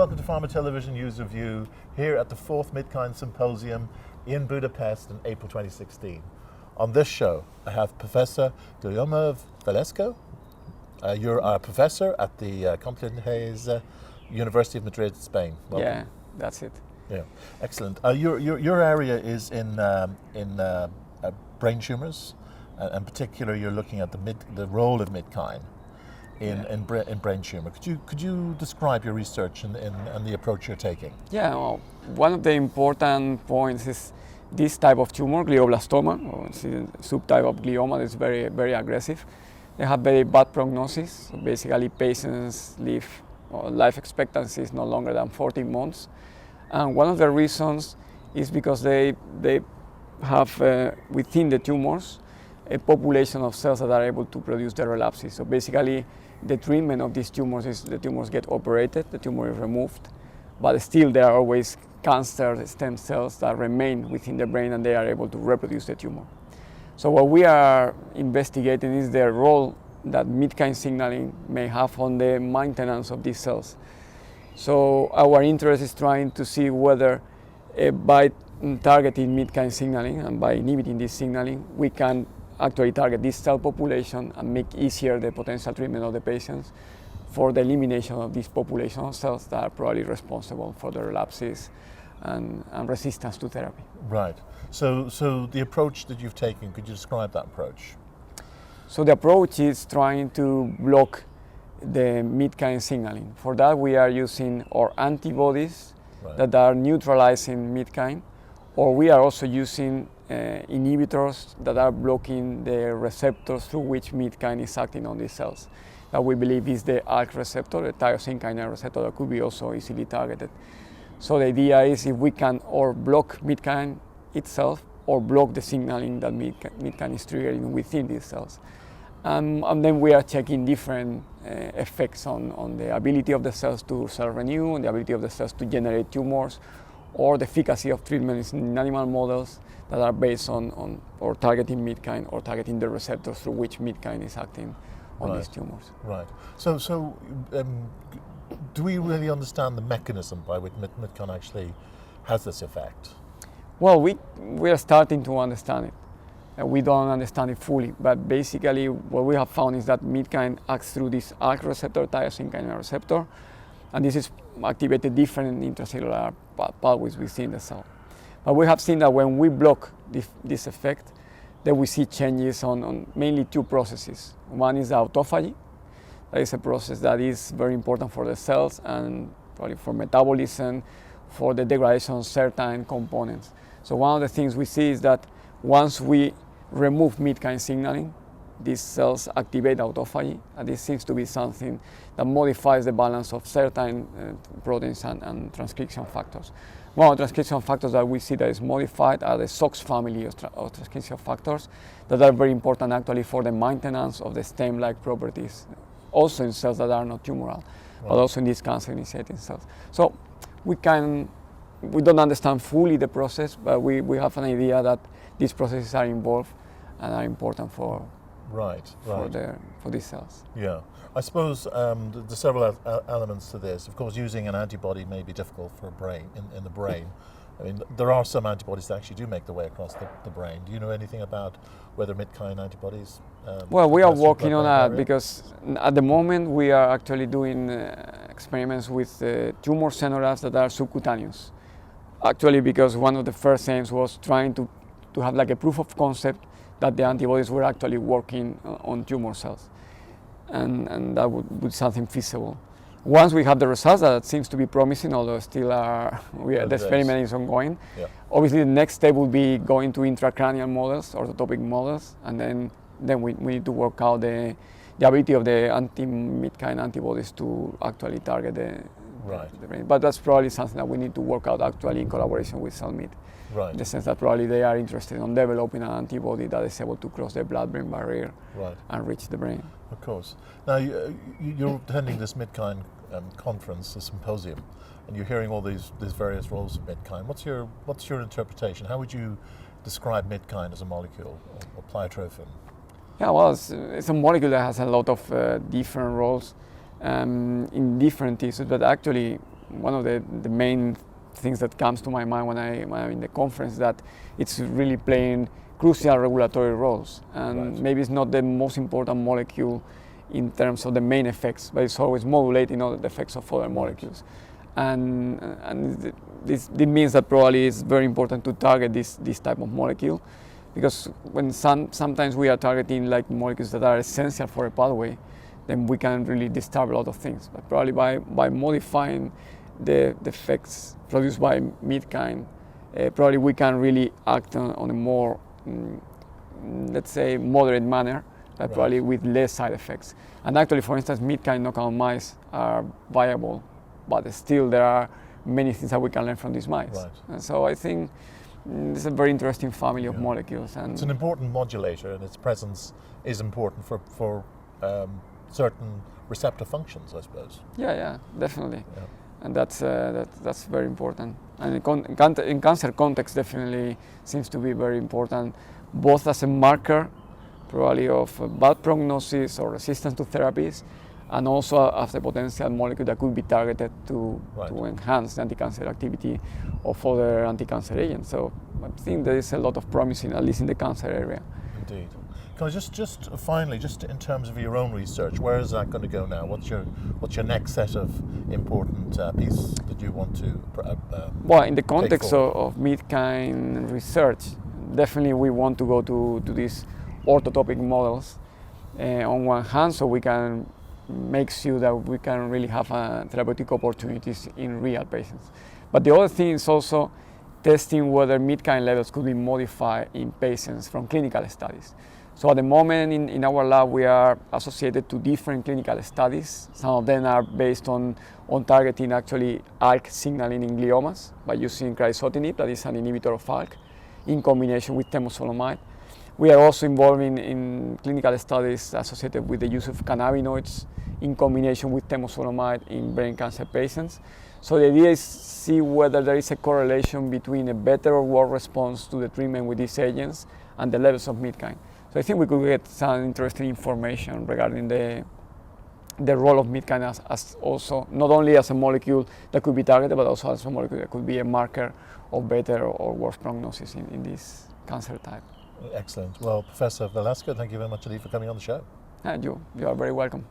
welcome to Pharma Television User View here at the 4th Midkine Symposium in Budapest in April 2016. On this show, I have Professor Guillermo Velasco. You're a professor at the Complutense University of Madrid, Spain. Welcome. Yeah, that's it. Yeah, excellent. Your area is in brain tumours, and in particular, you're looking at the role of Midkine in brain tumour. Could you describe your research and the approach you're taking? Yeah, well, one of the important points is this type of tumor, Glioblastoma, or it's a subtype of glioma that's very, very aggressive. They have very bad prognosis. So basically, patients life expectancy is no longer than 14 months. And one of the reasons is because they have within the tumors a population of cells that are able to produce the relapses. So basically, the treatment of these tumors is the tumors get operated, the tumor is removed, but still there are always cancer stem cells that remain within the brain and they are able to reproduce the tumor. So what we are investigating is the role that Midkine signaling may have on the maintenance of these cells. So our interest is trying to see whether by targeting Midkine signaling and by inhibiting this signaling, we can actually target this cell population and make easier the potential treatment of the patients for the elimination of this population of cells that are probably responsible for the relapses and resistance to therapy. Right. So the approach that you've taken, could you describe that approach? So the approach is trying to block the Midkine signaling. For that, we are using our antibodies that are neutralizing Midkine, or we are also using inhibitors that are blocking the receptors through which Midkine is acting on these cells. That we believe is the ALK receptor, the tyrosine kinase receptor, that could be also easily targeted. So the idea is if we can or block Midkine itself or block the signaling that Midkine is triggering within these cells. And then we are checking different effects on the ability of the cells to self-renew, and the ability of the cells to generate tumors, or the efficacy of treatments in animal models that are based on or targeting Midkine or targeting the receptors through which Midkine is acting on these tumors. Right. So do we really understand the mechanism by which Midkine actually has this effect? Well, we are starting to understand it. We don't understand it fully, but basically what we have found is that Midkine acts through this ALK receptor, tyrosine kinase receptor, and this is activated different intracellular pathways within the cell. But we have seen that when we block this effect, then we see changes on mainly two processes. One is the autophagy. That is a process that is very important for the cells and probably for metabolism, for the degradation of certain components. So one of the things we see is that once we remove Midkine signaling, these cells activate autophagy, and this seems to be something that modifies the balance of certain proteins and transcription factors. One of the transcription factors that we see that is modified are the SOX family of transcription factors that are very important actually for the maintenance of the stem-like properties, also in cells that are not tumoral, but also in these cancer-initiating cells. So we don't understand fully the process, but we have an idea that these processes are involved and are important for these cells. Yeah, I suppose there's several elements to this. Of course, using an antibody may be difficult for a brain in the brain. I mean, there are some antibodies that actually do make their way across the brain. Do you know anything about whether Midkine antibodies? Well, we are working on that because at the moment we are actually doing experiments with tumor xenografts that are subcutaneous. Actually, because one of the first aims was trying to have like a proof of concept that the antibodies were actually working on tumor cells, and that would be something feasible. Once we have the results, that seems to be promising, although still the experiment is ongoing. Yeah. Obviously, the next step will be going to intracranial models, orthotopic models, and then we need to work out the ability of the anti-Midkine antibodies to actually target the brain. But that's probably something that we need to work out actually in collaboration with Cellmid. In the sense that probably they are interested in developing an antibody that is able to cross the blood-brain barrier and reach the brain. Of course. Now, you're attending this Midkine conference, the symposium, and you're hearing all these various roles of Midkine. What's your interpretation? How would you describe Midkine as a molecule or pleiotrophim? Yeah, well, it's a molecule that has a lot of different roles in different tissues, but actually one of the main things that comes to my mind when I'm in the conference, that it's really playing crucial regulatory roles, and Right. maybe it's not the most important molecule in terms of the main effects, but it's always modulating all the effects of other molecules. And this means that probably it's very important to target this type of molecule, because when sometimes we are targeting like molecules that are essential for a pathway, then we can really disturb a lot of things. But probably by modifying the effects produced by Midkine, probably we can really act on a more, let's say, moderate manner, but probably with less side effects. And actually, for instance, Midkine knockout mice are viable, but still there are many things that we can learn from these mice. Right. And so I think it's a very interesting family of molecules. And it's an important modulator, and its presence is important for certain receptor functions, I suppose. Yeah, definitely. Yeah. And that's very important. And in cancer context, definitely seems to be very important, both as a marker, probably of bad prognosis or resistance to therapies, and also as a potential molecule that could be targeted to enhance the anti-cancer activity of other anti-cancer agents. So I think there is a lot of promise, at least in the cancer area. Indeed. Can I just finally, just in terms of your own research, where is that going to go now? What's your next set of important pieces that you want to well, in the context of Midkine research, definitely we want to go to these orthotopic models on one hand, so we can make sure that we can really have therapeutic opportunities in real patients. But the other thing is also testing whether Midkine levels could be modified in patients from clinical studies. So at the moment in our lab we are associated to different clinical studies. Some of them are based on targeting actually ALK signaling in gliomas by using crizotinib, that is an inhibitor of ALK, in combination with temozolomide. We are also involved in clinical studies associated with the use of cannabinoids in combination with temozolomide in brain cancer patients. So the idea is see whether there is a correlation between a better or worse response to the treatment with these agents and the levels of Midkine. So I think we could get some interesting information regarding the role of Midkine as also, not only as a molecule that could be targeted, but also as a molecule that could be a marker of better or worse prognosis in this cancer type. Excellent. Well, Professor Velasco, thank you very much indeed for coming on the show. And you are very welcome.